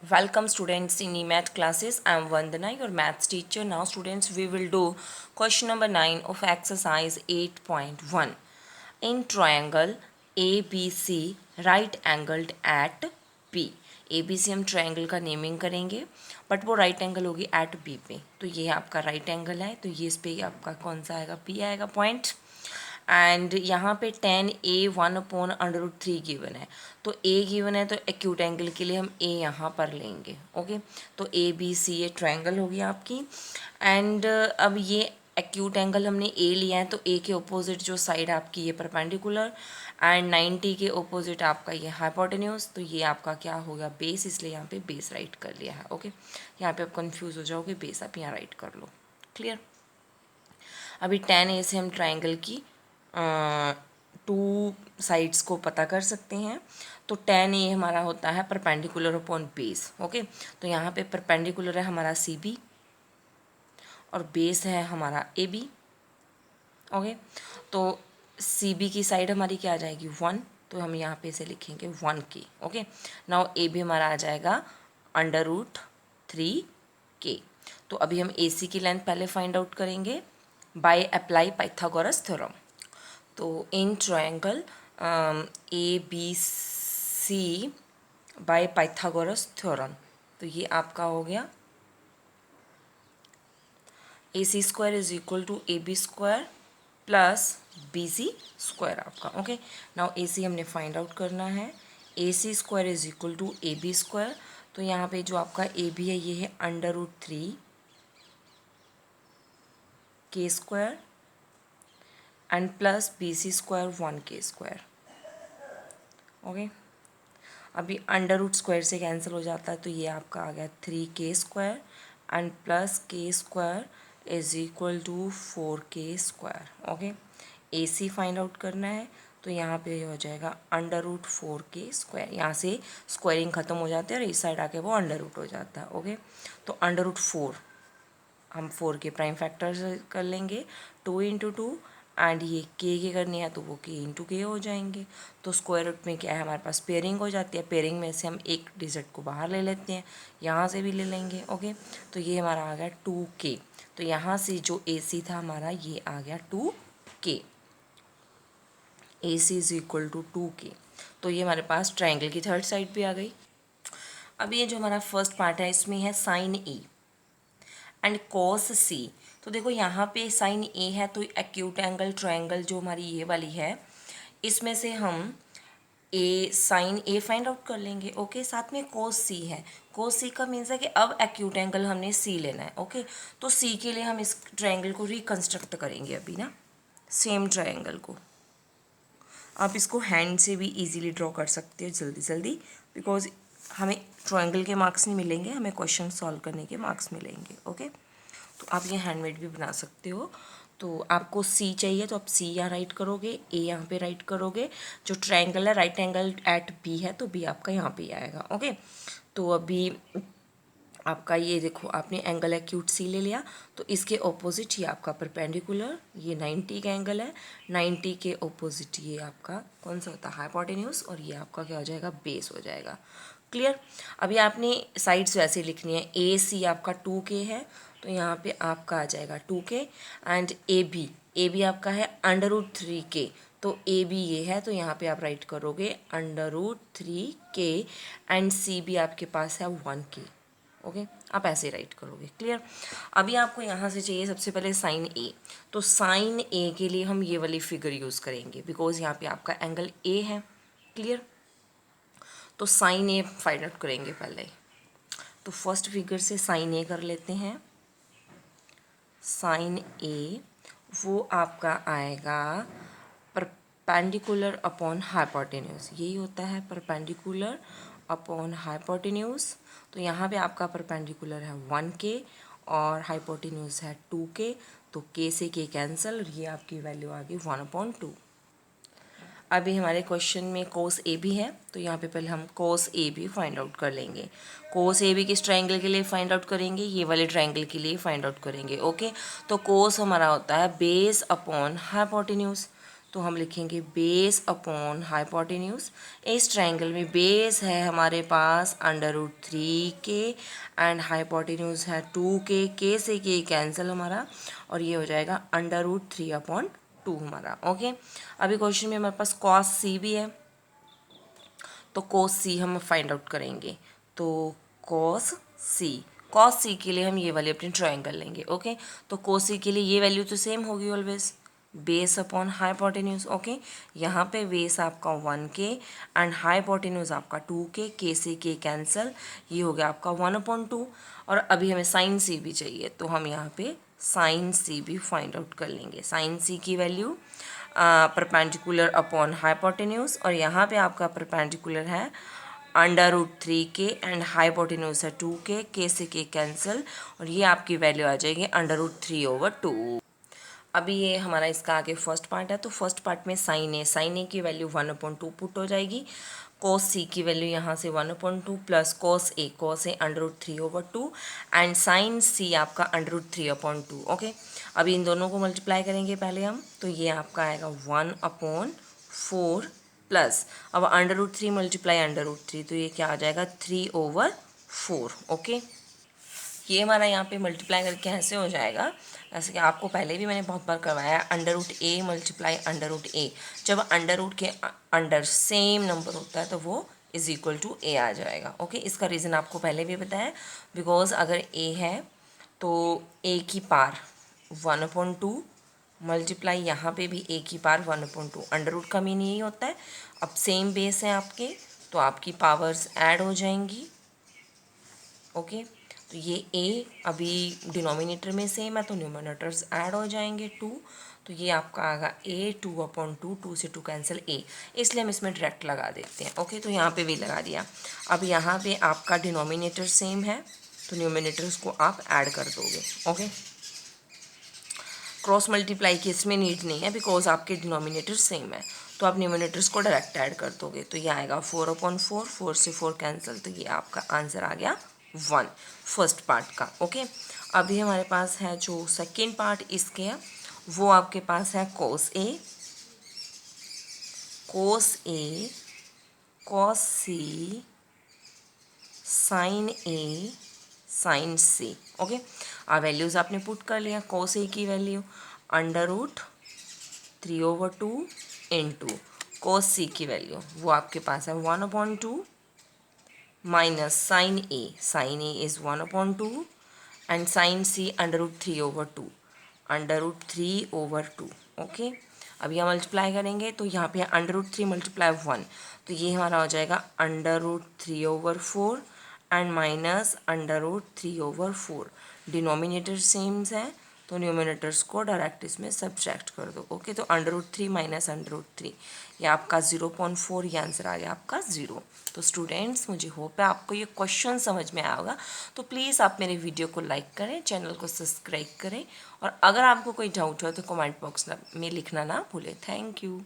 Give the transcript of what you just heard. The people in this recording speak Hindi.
Welcome students in math classes. I am Vandana, your maths teacher. Now students, we will do question number 9 of exercise 8.1. In triangle ABC right angled at B. ABC हम ट्रायंगल का नेमिंग करेंगे बट वो राइट एंगल होगी एट बी पे. तो ये आपका राइट एंगल है, तो ये इस पे आपका कौन सा आएगा, पी आएगा पॉइंट. एंड यहाँ पे 10a1/√3 गिवन है. तो a गिवन है तो एक्यूट एंगल के लिए हम a यहाँ पर लेंगे. ओके, तो ए बी सी ये ट्रायंगल होगी आपकी. एंड अब ये एक्यूट एंगल हमने a लिया है, तो a के ओपोजिट जो साइड आपकी ये परपेंडिकुलर एंड 90 के ओपोजिट आपका ये हाइपोटेन्यूज. तो ये आपका क्या होगा, बेस, इसलिए यहाँ पे बेस राइट कर लिया है. ओके, यहाँ पे आप कंफ्यूज हो जाओगे, बेस आप यहाँ राइट कर लो. क्लियर. अभी 10a से हम ट्रायंगल की टू साइड्स को पता कर सकते हैं. तो 10a हमारा होता है परपेंडिकुलर अपॉन बेस. ओके, तो यहाँ पे परपेंडिकुलर है हमारा CB और बेस है हमारा AB. ओके, तो CB की साइड हमारी क्या आ जाएगी 1, तो हम यहाँ पे इसे लिखेंगे 1K. ओके, नाउ AB हमारा आ जाएगा √3K. तो अभी हम AC की लेंथ पहले फाइंड आउट करेंगे बाय अप्लाई पाइथागोरस थ्योरम. तो in triangle ABC by Pythagoras theorem, तो ये आपका हो गया AC² is equal to AB² plus BC² आपका. ओके, नाउ AC हमने फाइंड आउट करना है. AC² is equal to AB². तो यहाँ पे जो आपका AB है ये है √3K² and plus BC² 1K². Okay, अभी √² से कैंसिल हो जाता है, तो ये आपका आ गया 3K² and plus K² is equal to 4K². Okay, AC find out करना है, तो यहाँ पे हो जाएगा √4K². यहाँ से स्क्वायरिंग ख़त्म हो जाती है और इस साइड आके वो अंडर हो जाता है. ओके, तो √4 हम 4 के प्राइम फैक्टर कर लेंगे, 2 × 2 एंड ये के करनी है तो वो k × k हो जाएंगे. तो स्क्वायर रूट में क्या है हमारे पास, पेयरिंग हो जाती है. पेयरिंग में से हम एक डिजिट को बाहर ले लेते हैं, यहाँ से भी ले लेंगे. ओके, तो ये हमारा आ गया 2K. तो यहाँ से जो AC था हमारा ये आ गया 2K. AC is equal to 2K. तो ये हमारे पास ट्राइंगल की थर्ड साइड भी आ गई. अब ये जो हमारा फर्स्ट पार्ट है इसमें है sine A and cos C. तो देखो यहाँ पे साइन A है, तो एक्यूट एंगल ट्रायंगल जो हमारी ये वाली है इसमें से हम साइन A फाइंड आउट कर लेंगे. ओके, साथ में कॉस C है. कॉस C का मीन्स है कि अब एक्यूट एंगल हमने C लेना है. ओके, तो C के लिए हम इस ट्रायंगल को रिकन्स्ट्रक्ट करेंगे अभी ना, सेम ट्रायंगल को. आप इसको हैंड से भी इजीली ड्रॉ कर सकते हो जल्दी जल्दी, बिकॉज हमें ट्रायंगल के मार्क्स नहीं मिलेंगे, हमें क्वेश्चन सॉल्व करने के मार्क्स मिलेंगे. ओके, तो आप ये हैंडमेड भी बना सकते हो. तो आपको C चाहिए तो आप C यहाँ राइट करोगे, A यहाँ पे राइट करोगे. जो ट्रायंगल है राइट एंगल एट B है, तो B आपका यहाँ पे आएगा. ओके, तो अभी आपका ये देखो आपने एंगल एक्यूट C ले लिया, तो इसके ऑपोजिट ये आपका परपेंडिकुलर, ये 90 का एंगल है. 90 के ऑपोजिट ये आपका कौन सा होता है, हाइपोटेन्यूज, और ये आपका क्या हो जाएगा, बेस हो जाएगा. क्लियर. अभी आपने साइड्स वैसे लिखनी है. AC आपका 2K है, तो यहाँ पे आपका आ जाएगा 2K एंड AB आपका है √3K. तो AB ये है, तो यहाँ पे आप राइट करोगे √3K एंड CB आपके पास है 1K. ओके, आप ऐसे राइट करोगे. क्लियर. अभी आपको यहाँ से चाहिए सबसे पहले साइन A. तो साइन A के लिए हम ये वाली फिगर यूज़ करेंगे, बिकॉज यहाँ पे आपका एंगल A है. क्लियर. तो साइन A फाइंड आउट करेंगे पहले. तो फर्स्ट फिगर से साइन A कर लेते हैं. साइन A वो आपका आएगा परपेंडिकुलर अपॉन हाइपोटेन्यूज. यही होता है परपेंडिकुलर अपॉन हाइपोटेन्यूज. तो यहाँ पे आपका परपेंडिकुलर है 1K और हाइपोटेन्यूज है 2K. तो K से K कैंसिल, और ये आपकी वैल्यू आ गई 1/2. अभी हमारे क्वेश्चन में कोस ए बी है, तो यहाँ पे पहले हम कोस ए बी फाइंड आउट कर लेंगे. कोस ए बी किस ट्रायंगल के लिए फाइंड आउट करेंगे, ये वाले ट्रायंगल के लिए फाइंड आउट करेंगे. ओके, तो कोस हमारा होता है बेस अपॉन हाइपोटेन्यूज. तो हम लिखेंगे बेस अपॉन हाइपोटेन्यूज। इस ट्रायंगल में बेस है हमारे पास √3k एंड हाइपोटेन्यूज है 2k से के कैंसिल हमारा, और ये हो जाएगा √3/2 हमारा। ओके, अभी क्वेश्चन में हमारे पास cos c भी है, तो cos c हम फाइंड आउट करेंगे। तो cos c के लिए हम ये वाली अपनी ट्रायंगल लेंगे। ओके, तो cos c के लिए ये वैल्यू तो सेम होगी always, base upon hypotenuse. Okay, यहाँ पे बेस आपका 1k एंड हाइपोटेन्यूज आपका 2k, k से k कैंसिल, ये हो गया आपका 1/2। और अभी हमें साइन c भी चाहिए, तो हम यहाँ पे साइन c भी फाइंड आउट कर लेंगे। साइन c की वैल्यू परपेंडिकुलर अपॉन हाइपोटेन्यूज, और यहाँ पे आपका परपेंडिकुलर है √3k एंड हाइपोटेन्यूज है 2k, k से k कैंसिल, और ये आपकी वैल्यू आ जाएगी √3/2। अभी ये हमारा इसका आगे फर्स्ट पार्ट है, तो फर्स्ट पार्ट में साइन ए की वैल्यू 1/2 पुट हो जाएगी। cos c की वैल्यू यहाँ से 1/2 plus cos a √3/2 and sine c आपका √3/2। ओके, अभी इन दोनों को मल्टीप्लाई करेंगे पहले हम, तो ये आपका आएगा 1/4 प्लस, अब √3 मल्टीप्लाई √3, तो ये क्या आ जाएगा 3/4। ओके, ये हमारा यहाँ पे मल्टीप्लाई करके ऐसे हो जाएगा, जैसे कि आपको पहले भी मैंने बहुत बार करवाया √a मल्टीप्लाई √a। जब अंडर के अंडर सेम नंबर होता है तो वो =a आ जाएगा। ओके, इसका रीज़न आपको पहले भी बताया, बिकॉज अगर a है तो a की पार 1/2 मल्टीप्लाई यहाँ पे भी a की पार 1/2, अंडर का मीन यही होता है। अब सेम बेस है आपके, तो आपकी पावर्स ऐड हो जाएंगी। ओके, तो ये a अभी डिनोमिनेटर में सेम है, तो न्यूमरेटर्स ऐड हो जाएंगे 2, तो ये आपका आएगा a 2/2, 2 से 2 कैंसिल a, इसलिए हम इसमें डायरेक्ट लगा देते हैं। ओके, तो यहाँ पे भी लगा दिया। अब यहाँ पे आपका डिनोमिनेटर सेम है, तो न्यूमरेटर्स को आप ऐड कर दोगे। ओके, क्रॉस मल्टीप्लाई की इसमें नीड नहीं है, बिकॉज आपके डिनोमिनेटर सेम है, तो आप न्यूमरेटर्स को डायरेक्ट ऐड कर दोगे। तो ये आएगा 4/4, 4 से 4 कैंसिल, तो ये आपका आंसर आ गया 1 फर्स्ट पार्ट का। ओके, अभी हमारे पास है जो सेकेंड पार्ट इसके, वो आपके पास है cos a cos c sin a sin c। ओके, वैल्यूज़ आपने पुट कर लिया। cos a की वैल्यू √3/2 इंटू cos c की वैल्यू वो आपके पास है 1/2 minus sine A is 1/2 and sine c √3/2 √3/2। ओके, अब यहाँ मल्टीप्लाई करेंगे, तो यहाँ पे √3 मल्टीप्लाई 1, तो ये हमारा हो जाएगा √3/4 एंड माइनस √3/4। डिनोमिनेटर सेम्स है, तो न्यूमिनेटर्स को डायरेक्ट इसमें सब्ट्रैक्ट कर दो। ओके, तो √3 माइनस √3, ये आपका 0.4, ये आंसर आ गया आपका 0। तो स्टूडेंट्स, मुझे होप है आपको ये क्वेश्चन समझ में आया होगा, तो प्लीज़ आप मेरे वीडियो को लाइक करें, चैनल को सब्सक्राइब करें, और अगर आपको कोई डाउट हो तो कमेंट बॉक्स में लिखना ना भूलें। Thank you.